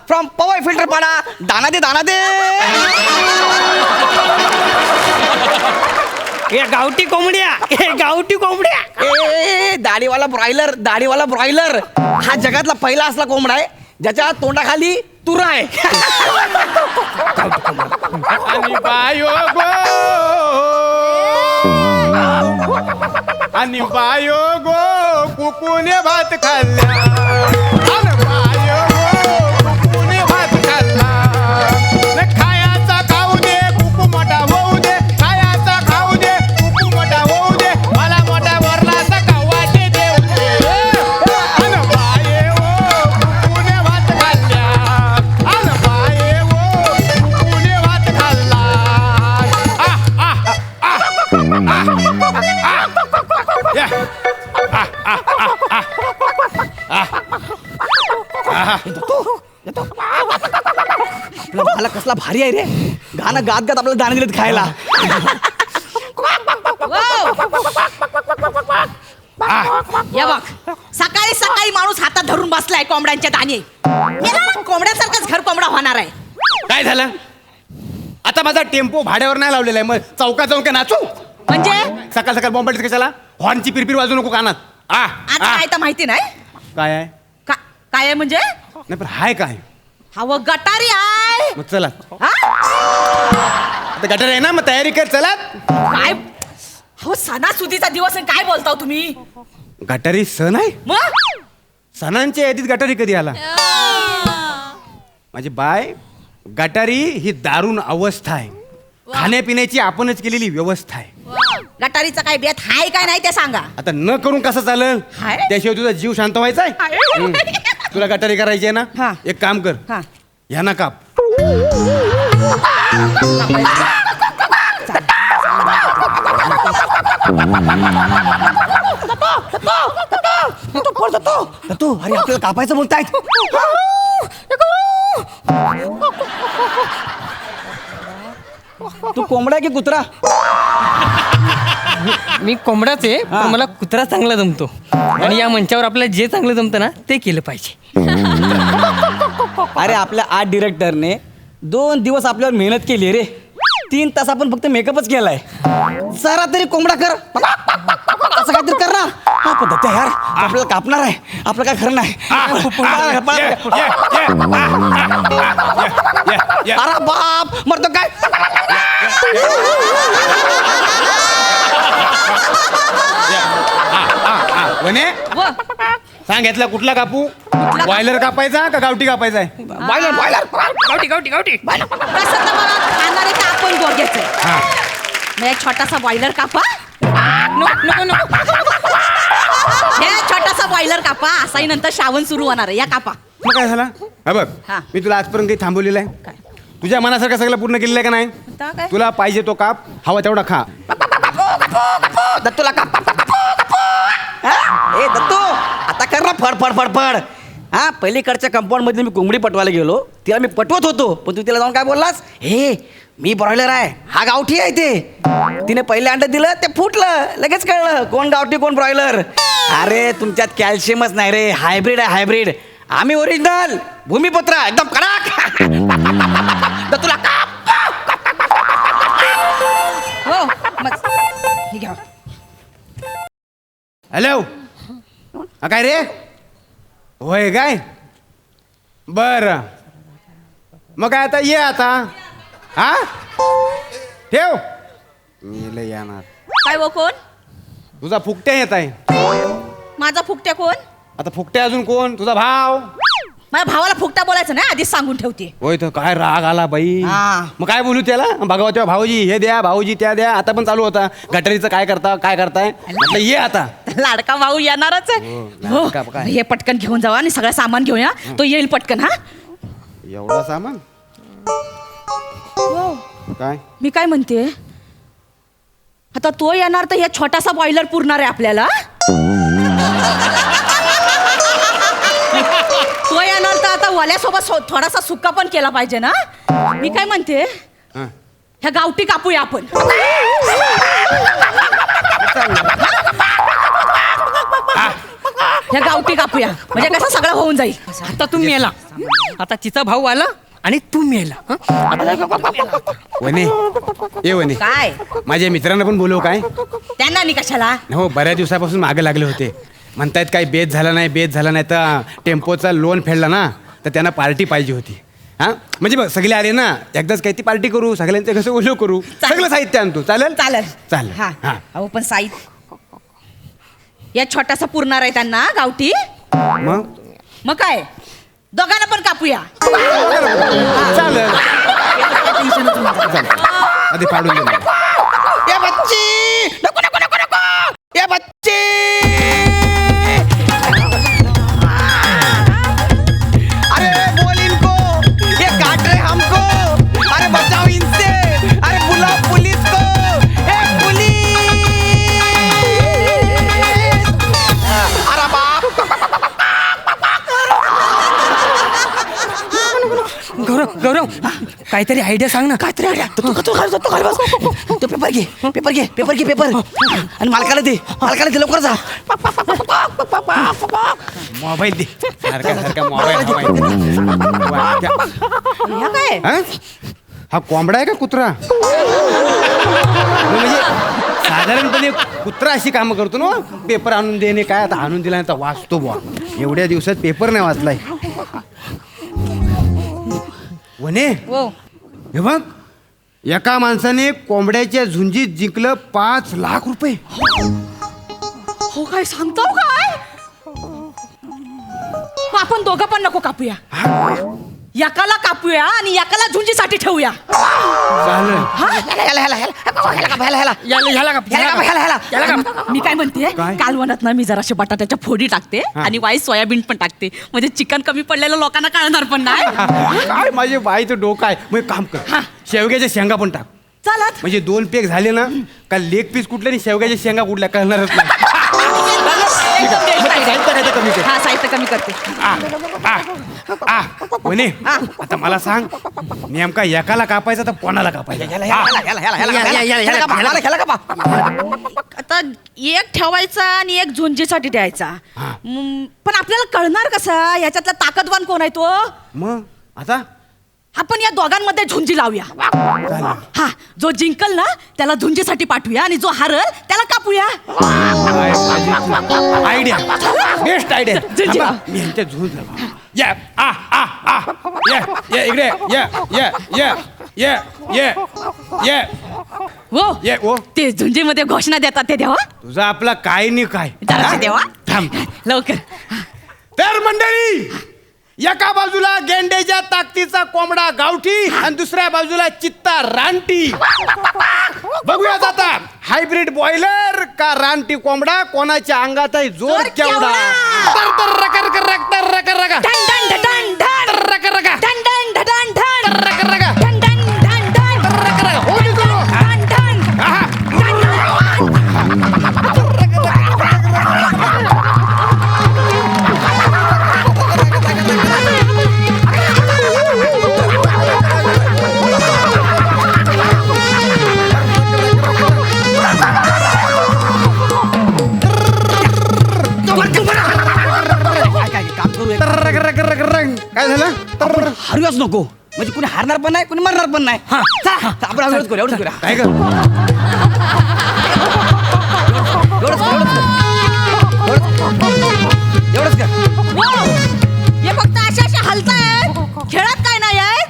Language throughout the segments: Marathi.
फ्रॉम पवई फिल्टर पाडा. दाना दे दाना दे. गावठी कोंबड्या. ए दाढीवाला ब्रॉयलर हा जगातला पहिला असला कोंबडा आहे ज्याच्या तोंडाखाली तुरा आहे. आणि बायो गो कुकुने भात खाल्ला. बायो गो कुकुने भात खाल्ला. खायाचा खाऊ दे कुकू मोठा होऊ दे. खायाचा खाऊ दे कुकू मोठा होऊ दे. मला मोठा वरलाचा खावाटे देऊ दे. आणि बाये गो कुकुने भात खाल्ला. आणि बाये गो कुकुने भात खाल्ला. आपला भाला कसला भारी आहे रे. गाणं गात गात आपल्याला दाणे दिलेत खायला. या बघ सकाळी सकाळी माणूस हातात धरून बसलाय कोंबड्यांच्या दाणे. कोंबड्यासारखाच घर कोंबडा होणार आहे. काय झालं आता? माझा टेम्पो भाड्यावर नाही लावलेला आहे. मग चौका चौका नाचू म्हणजे सकाळ सकाळ बॉम्ब कशाला? हॉर्नची पिरपिर वाजू नको कानात. आता काय तर माहिती नाही. काय आहे? काय आहे म्हणजे? नाही पण हाय काय? हवं गटारी आहे. मग चला हा? आता गटर आहे ना, मग तयारी कर. चला काय हो सणासुदीचा दिवस आहे, काय बोलताव तुम्ही? गटारी सण आहे? मग सणांच्या यादीत गटारी कधी आला? माझी बाय, गटारी ही दारुण अवस्था आहे. खाण्यापिण्याची आपणच केलेली व्यवस्था आहे. गटारीचा काय बेत हाय काय नाही ते सांगा. आता न करून कसं चालेल? हाय? त्याशिवाय तुझा जीव शांत व्हायचा आहे? तुला गटारी करायची आहे हा. ना, एक काम कर, हा. ह्या ना काप. तू अरे आपल्याला कापायचं बोलतायत. तू कोंबडा की कुत्रा? मी कोंबडाच आहे पण मला कुत्रा चांगला जमतो. आणि या मंचावर आपल्याला जे चांगलं जमतं ना ते केलं पाहिजे. अरे आपल्या आर्ट डिरेक्टरने 2 दिवस आपल्यावर मेहनत केली रे. 3 तास आपण फक्त मेकअपच केलाय. जरा तरी कोंबडा कर, असं काहीतरी कर ना. हा पद्धत आहे यार, आपल्याला कापणार आहे. आपलं काय खरं नाही. अरे बाप मरतो काय? वने सांग, घेतला कुठला कापू? बॉयलर कापायचा का गावठी कापायचा आहे? बॉयलर गावठी. कसं तर मला खाणारे का आपण दोघेच आहे. मग एक छोटासा बॉयलर कापा. हे छोटासा बॉयलर कापा. असाही नंतर श्रावण सुरू होणार आहे. या कापा. मग काय झालं? हा बघ, हा. मी तुला आजपर्यंत काही थांबवलेलं आहे? तुझ्या मनासारखं सगळं पूर्ण केलेलं आहे का नाही? आता काय? तुला पाहिजे तो काप, हवा तेवढा खा. दत्तूला काप. ए दत्तू आता कर ना फड फड फड फड. हा पलीकडच्या कंपाऊंड मध्ये मी कोंबडी पटवायला गेलो. तिला मी पटवत होतो पण तू तिला जाऊन काय बोललास? हे मी ब्रॉयलर आहे, हा गावठी आहे. ते तिने पहिले अंड दिलं, ते फुटलं. लगेच कळलं कोण गावठी कोण ब्रॉयलर. अरे तुमच्यात कॅल्शियमच नाही रे. हायब्रिड आहे हायब्रिड. आम्ही ओरिजिनल भूमिपुत्र एकदम कडक. दत्तूला काप. हो मग हे घ्या. हॅलो, काय रे? होय काय? बर मग काय आता ये आता. हा ठेव. मी लय येणार. काय वो कोण? तुझा फुकट्या येत आहे. माझा फुकट्या कोण? आता फुकट्या अजून कोण? तुझा भाव. माझ्या भावाला फुकटा बोलायचं नाही, आधीच सांगून ठेवते. होय तर काय राग आला बाई. हा. मग काय बोलू त्याला? भगवत्या भाऊजी हे द्या, भाऊजी त्या द्या. आता पण चालू होता गटारीचं काय करताय. म्हटलं ये आता. लाडका भाऊ येणारच आहे. हो, लाडका काय? हे पटकन घेऊन जावा आणि सगळं सामान घेऊन या. तो येईल पटकन. हा एवढा सामान काय? मी काय म्हणते, आता तो येणार तर हे छोटासा बॉयलर पुरणार आहे आपल्याला. तो येणार तर आता वाल्यासोबत थोडासा सुक्का पण केला पाहिजे ना. मी काय म्हणते, ह्या गावठी कापूया आपण. ह्या गावठी कापूया म्हणजे कसं सगळं होऊन जाईल. आता तू मेला. आता तिचा भाऊ आला आणि तू मेला. हं? वने ए वने, काय माझ्या मित्रांना पण बोलव काय. त्यांना आणि कशाला. हो, बऱ्याच दिवसापासून मागे लागले होते. म्हणतायत काही बेत झाला नाही तर टेम्पोचा लोन फेडला ना, तर त्यांना पार्टी पाहिजे होती. हा म्हणजे बघ, सगळे आले ना, एकदाच काही ती पार्टी करू, सगळ्यांचे कसं ओलो करू. सगळं साहित्य आणतो. चालेल चालेल चालेल. हा हा अहो पण साईत या छोटासा पुरणार आहे त्यांना गावठी. मग काय दोघांना पण कापूया. चालेल. आधी पाडून दे मला. ये बच्ची नको नको नको नको ये बच्ची अरे बोल इनको ये काट रहे हमको अरे बचाओ इनसे अरे बुलाओ पुलिस को ए पुलिस अरे बाप गौरव काहीतरी आयडिया सांग ना. काहीतरी आयडिया तो खाली बस तो पेपर घे पेपर आणि मालकाला दे लवकर जा मोबाईल दे. सारखा मोबाईल. ह्या काय हा? हा कोंबडा आहे का कुत्रा. म्हणजे साधारणपणे कुत्रा अशी कामं करतो ना, पेपर आणून देणे काय. आता आणून दिला नाही तर वाचतो बुवा. एवढ्या दिवसात पेपर नाही वाचलाय. वने हो हे बघ, एका माणसाने कोंबड्याच्या झुंजीत जिंकलं 5 लाख रुपये. हो काय सांगतो काय. मग आपण दोघं पण नको कापूया. एकाला कापूया आणि एकाला झुंजीसाठी ठेवूया. चालेल. मी काय म्हणते, काय? कालवणात ना मी जराशे बटाट्याच्या फोडी टाकते आणि वाई सोयाबीन पण टाकते, म्हणजे चिकन कमी पडलेलं लोकांना कळणार पण नाही. काय माझे बाईचं डोकं आहे. मग एक काम कर, शेवग्याच्या शेंगा पण टाक. चालत म्हणजे 2 पेक झाले ना, का लेग पीस कुठले आणि शेवग्याच्या शेंगा कुठल्या कळणारच नाही. कमी कर. हा साहित्य कमी करते. वने आता मला सांग, नेमका एकाला कापायचा तर कोणाला कापायचा. आता एक ठेवायचा आणि एक झुंजीसाठी द्यायचा. पण आपल्याला कळणार कसं याच्यातला ताकदवान कोण आहे तो. मग आता आपण या दोघांमध्ये झुंजी लावूया. हा जो जिंकल ना त्याला झुंजीसाठी पाठवूया आणि जो हारल त्याला कापूया. Idea, best idea. झुंजी लाव. मी यांच्या झुंज लावा. या आ आ आ या इकडे या हो ये ओ. ते झुंजीमध्ये घोषणा देतात ते देवा. तुझा आपला काय नाही काय. जराशे देवा थांब. लवकर. तर मंडळी, एका बाजूला गेंडेच्या ताकदीचा कोंबडा गावठी आणि दुसऱ्या बाजूला चित्ता रानटी. बघूयात आता, हायब्रिड बॉयलर का रानटी कोंबडा, कोणाच्या अंगात आहे जोर जोर केवढा. केवढा. Done done done done. Done done done done. Done done done done. Holi करो. Done done. काय झालं. हरूयाच नको, म्हणजे कुणी हारणार पण नाही कुणी मरणार पण नाही. चला, आपण एवढंच करूया. काय ग. एवढंच कर. हो. हे फक्त अशा हलतायत, खेळात काय नाही आहेत.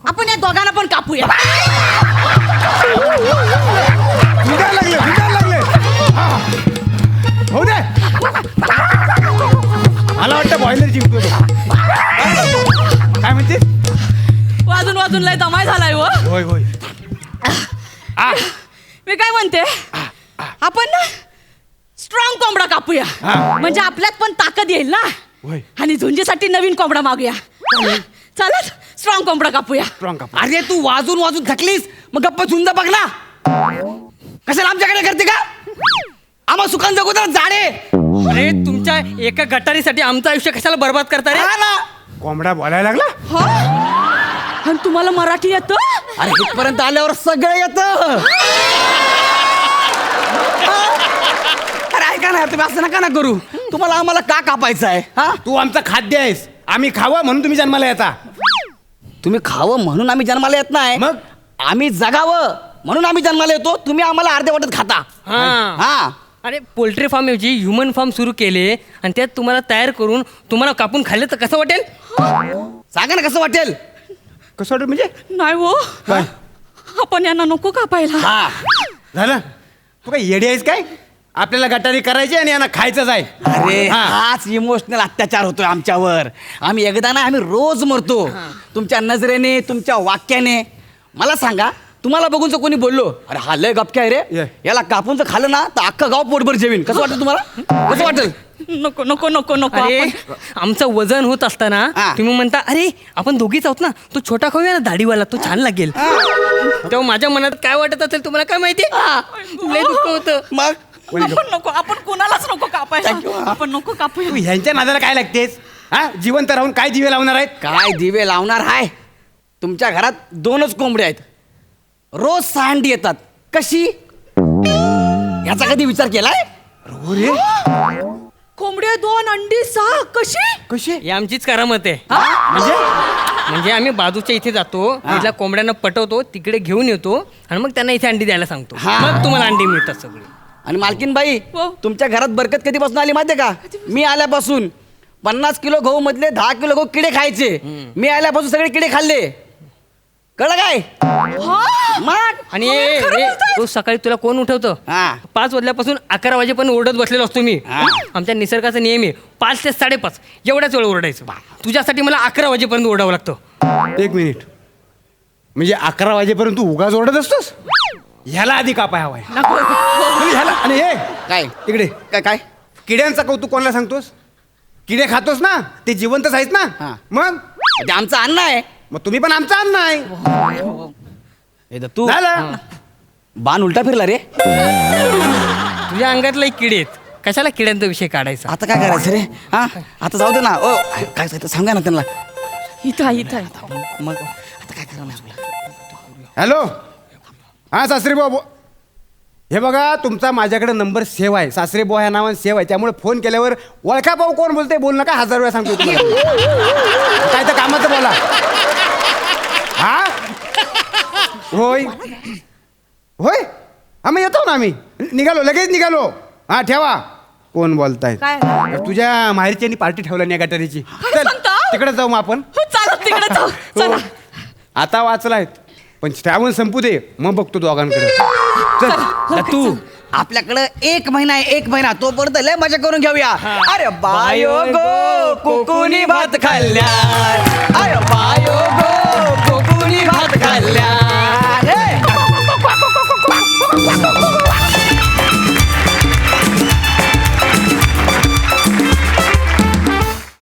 आपण या दोघांना पण कापूया. लागले हो दे. मला वाटतं बॉयलर जिंकतो तो. काय म्हणते. वाजून वाजून लय दमाय झालाय हो. होय होय. मी काय म्हणते, आपण ना स्ट्रॉंग कोंबडा कापूया. म्हणजे आपल्यात पण ताकद येईल ना. होय. आणि झुंजीसाठी नवीन कोंबडा मागूया. चालत स्ट्रॉंग कोंबडा कापूया. स्ट्रॉंग काप. अरे तू वाजून थकलीस, मग गप्पा झुंज बघ ना. कशाला आमच्याकडे करते का. आम्हाला सुखान जगू तर झाडे. अरे तुमच्या एका गटारीसाठी आमचं आयुष्य कशाला बर्बाद करता रे. हा ना. कोंबडा बोलायला लागला. हो. आणि तुम्हाला मराठी येतं. अरे इथपर्यंत आल्यावर सगळं येतं. अरे ऐका ना, तुम्ही असं नका ना करू. तुम्हाला आम्हाला का कापायचं आहे हा तू आमचं खाद्य आहेस, आम्ही खावं म्हणून तुम्ही जन्माला येता. तुम्ही खावं म्हणून आम्ही जन्माला येत नाही, मग? आम्ही जगावं म्हणून आम्ही जन्माला येतो. तुम्ही आम्हाला अर्धे वाटत खाता. हा. हा अरे पोल्ट्री फार्म ऐवजी ह्युमन फार्म सुरू केले आणि त्यात तुम्हाला तयार करून तुम्हाला कापून खाल्लं तर कसं वाटेल? सांगा ना कसं वाटेल. कसं वाटत म्हणजे? नाही हो, काय आपण यांना नको कापायला. हा झालं? तू काय येडी आहेस काय? आपल्याला गटारी करायची आणि यांना खायचंच आहे. अरे हा. हाच इमोशनल अत्याचार होतोय आमच्यावर. आम्ही एकदा नाही, आम्ही रोज मरतो. तुमच्या नजरेने, तुमच्या वाक्याने. मला सांगा, तुम्हाला बघून जर कोणी बोललो अरे हा लय गपक्या आहे रे, ये. याला कापून जर खाल्लं ना तर अख्खं गाव पोटभर जेवीन, कसं वाटेल तुम्हाला? कसं वाटेल? नको नको नको नको अरे आपण आमचं वजन होत असताना हा. तुम्ही म्हणता अरे आपण दोघीच आहोत ना, तो छोटा खाऊया ना दाढीवाला, तो छान लागेल. तेव्हा माझ्या मनात काय वाटत असेल तुम्हाला काय माहिती? लय दुःख होतं. मग आपण नको, आपण कोणालाच नको कापायला. Thank you. आपण नको कापूया. तू ह्यांच्या नादाला काय लागतेस? हा, जिवंत राहून काय दिवे लावणार आहेत? काय दिवे लावणार हाय? तुमच्या घरात 2च कोंबड्या आहेत, रोज 6 अंडी येतात. कशी? ह्याचा कधी विचार केलाय? हो रे, कोंबड्या 2 अंडी 6 कशी? कशी? ही आमचीच करामत आहे. म्हणजे म्हणजे आम्ही बाजूच्या इथे जातो, तिथल्या कोंबड्यांना पटवतो, तिकडे घेऊन येतो आणि मग त्यांना इथे अंडी द्यायला सांगतो. हा. मग तुम्हाला अंडी मिळतात सगळे. आणि मालकीन बाई, हो. तुमच्या घरात बरकत कधीपासून आली माहितीये का? मी आल्यापासून 50 किलो गहू मधले 10 किलो गहू किडे खायचे. मी आल्यापासून सगळे किडे खाल्ले. कळलं काय? हा? मग आणि खरं बोलताय? रोज सकाळी तुला कोण उठवतं? हा 5 वाजल्यापासून 11 वाजेपर्यंत ओरडत बसलेलो असतो मी. हा. आमच्या निसर्गाचा नियम आहे 5 ते 5:30 एवढ्याच वेळ ओरडायचं. तुझ्यासाठी मला 11 वाजेपर्यंत ओरडावं लागतं. 1 मिनिट, म्हणजे 11 वाजेपर्यंत तू उगाच ओरडत असतोस? ह्याला आधी कापाय हवाय. म्हणजे ह्याला. आणि हे काय इकडे काय काय किड्यांचा कौतुक कोणाला सांगतोस? किडे खातोस ना, ते जिवंतच आहेत ना. हा. मग ते आमचं अन्न आहे. मग तुम्ही पण आमचं अन्न आहे. हे तर तू झालं. बाण उलटा फिरला रे. तुझ्या अंगातले किडे आहेत, कशाला किड्यांचा विषय काढायचा? आता काय करायचं रे? हा आता जाऊ दे ना. ओ काय सांगता, सांगा ना त्यांना. इथं आहे, इथं आहे. मग आता काय करणार? हॅलो, हा सासरे भाऊ, हे बघा तुमचा माझ्याकडे नंबर सेव्ह आहे. सासरे भाऊ ह्या नावाने सेव्ह आहे, त्यामुळे फोन केल्यावर ओळखा भाऊ कोण बोलते बोल नका 1000 वेळा सांगतो तुम्हाला. काय तर कामाचं बोला. हा होय होय, आम्ही येतो ना, आम्ही निघालो, लगेच निघालो. हा ठेवा. कोण बोलतायत? काय? तुझ्या माहेरच्यांनी पार्टी ठेवला नाही गटारीची. काय सांगता? तिकडे जाऊ मग आपण. हो, चालत तिकडे जाऊ. चला. हो. आता वाचलायत, पण श्रावण संपू दे, मग बघतो दोघांकडे. चल. तू आपल्याकडे 1 महिना आहे, 1 महिना, तोपर्यंत लय मजा करून घेऊया. अरे बायो गो कुकुनी भात खाल्ल्या, अरे बायो